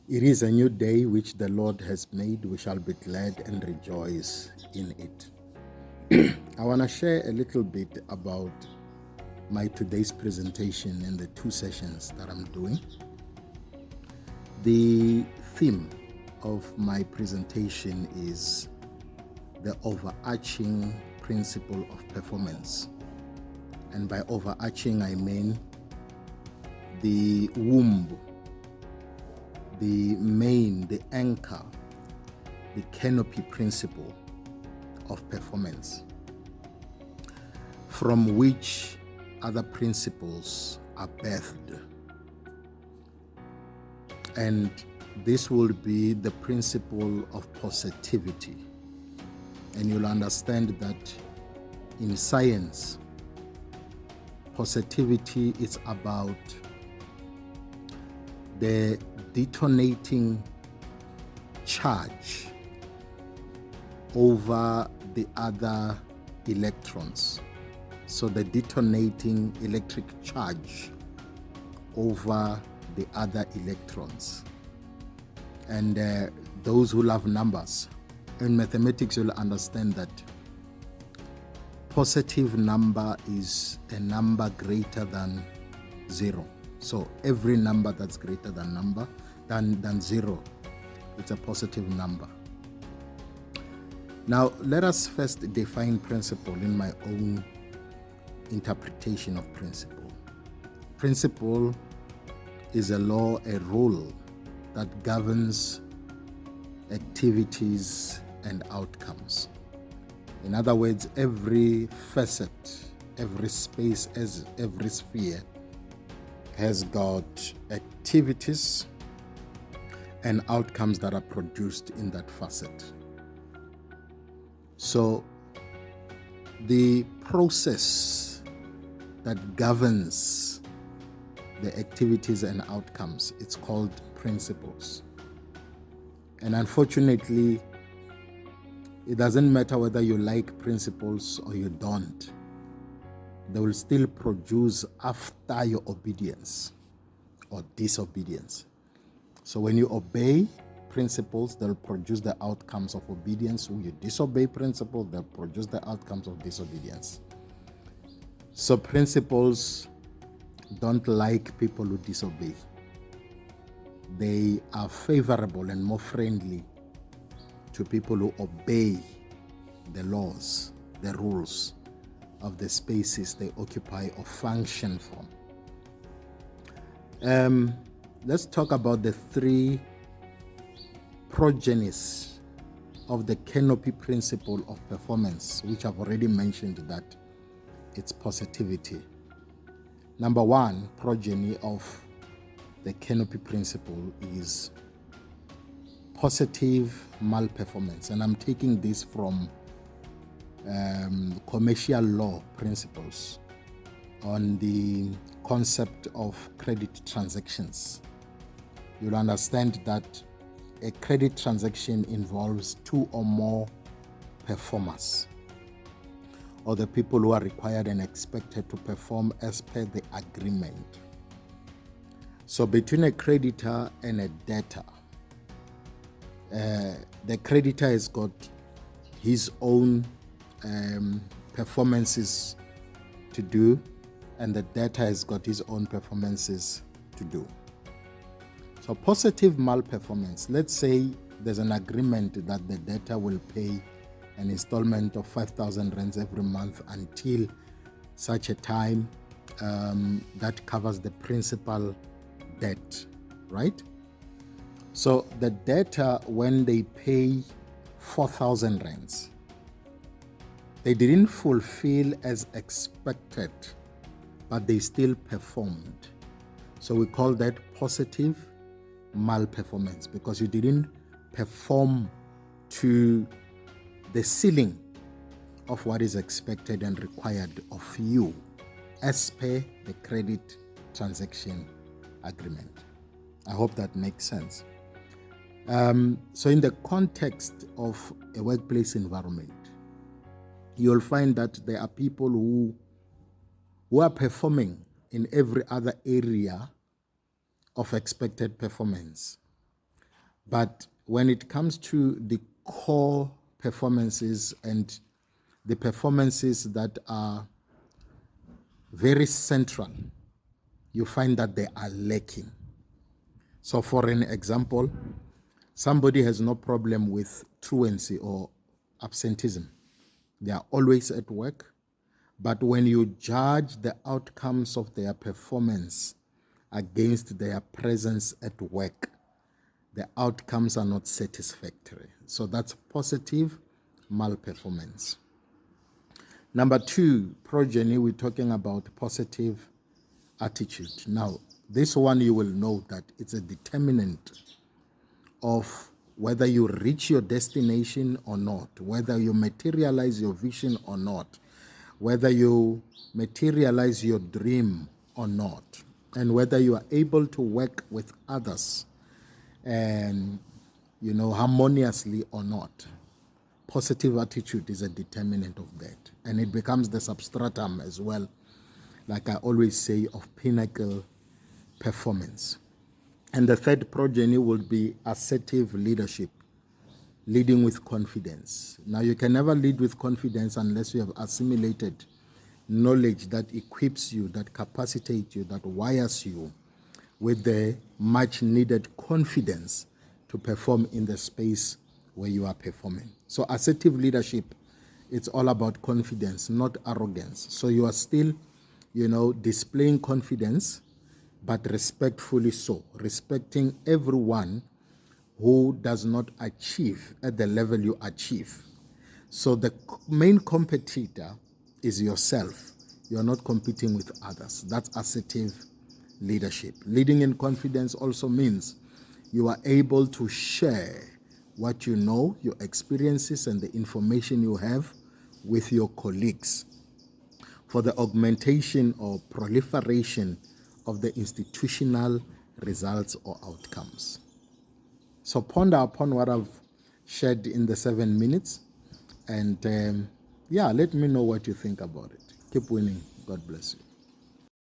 It is a new day which the Lord has made. We shall be glad and rejoice in it. I want to share a little bit about my today's presentation and the two sessions that I'm doing. The theme of my presentation is the overarching principle of performance. And by overarching, I mean the womb, the main, the anchor, the canopy principle of performance, from which other principles are birthed. And this will be the principle of positivity. And you'll understand that in science, positivity is about the detonating charge over the other electrons. So the detonating electric charge over the other electrons. And those who love numbers in mathematics will understand that positive number is a number greater than zero. So every number that's greater than zero, it's a positive number. Now, let us first define principle in my own interpretation of principle. Principle is a law, a rule that governs activities and outcomes. In other words, every facet, every space, every sphere has got activities and outcomes that are produced in that facet. So the process that governs the activities and outcomes, it's called principles. And unfortunately, it doesn't matter whether you like principles or you don't. They will still produce after your obedience or disobedience. So when you obey principles, they'll produce the outcomes of obedience. When you disobey principles, they'll produce the outcomes of disobedience. So principles don't like people who disobey. They are favorable and more friendly to people who obey the laws, the rules of the spaces they occupy or function from. Let's talk about the three progenies of the canopy principle of performance, which I've already mentioned that it's positivity. Number one progeny of the canopy principle is positive malperformance. And I'm taking this from commercial law principles on the concept of credit transactions. You'll understand that a credit transaction involves two or more performers, or the people who are required and expected to perform as per the agreement. So between a creditor and a debtor, the creditor has got his own performances to do, and the debtor has got his own performances to do. So positive malperformance, let's say there's an agreement that the debtor will pay an installment of 5,000 rands every month until such a time that covers the principal debt, right? So the debtor, when they pay 4,000 rands, they didn't fulfill as expected, but they still performed. So we call that positive malperformance, because you didn't perform to the ceiling of what is expected and required of you as per the credit transaction agreement. I hope that makes sense. So in the context of a workplace environment, you'll find that there are people who are performing in every other area of expected performance. But when it comes to the core performances and the performances that are very central, you find that they are lacking. So for an example, somebody has no problem with truancy or absenteeism. They are always at work. But when you judge the outcomes of their performance against their presence at work, the outcomes are not satisfactory. So that's positive malperformance. Number two, progeny, we're talking about positive attitude. Now, this one you will know that it's a determinant of whether you reach your destination or not, whether you materialize your vision or not, whether you materialize your dream or not, and whether you are able to work with others and harmoniously or not. Positive attitude is a determinant of that, and it becomes the substratum as well, like I always say, of pinnacle performance. And the third progeny would be assertive leadership, leading with confidence. Now, you can never lead with confidence unless you have assimilated knowledge that equips you, that capacitates you, that wires you with the much needed confidence to perform in the space where you are performing. So assertive leadership, it's all about confidence, not arrogance. So you are still, displaying confidence, but respectfully so, respecting everyone who does not achieve at the level you achieve. So the main competitor is yourself. You are not competing with others. That's assertive leadership. Leading in confidence also means you are able to share what you know, your experiences, and the information you have with your colleagues for the augmentation or proliferation of the institutional results or outcomes. So ponder upon what I've shared in the 7 minutes, and let me know what you think about it. Keep winning. God bless you.